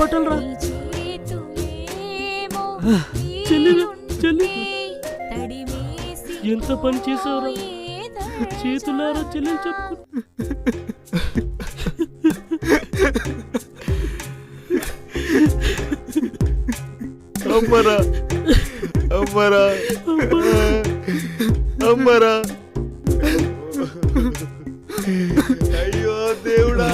బట్టలు రా. చెల్లి చెల్లి ఎంత పని చేసావురా, చేతులారా చెల్లెలు చెప్పుకో. అమ్మరా అమ్మరా అమ్మరా, అయ్యో దేవుడా.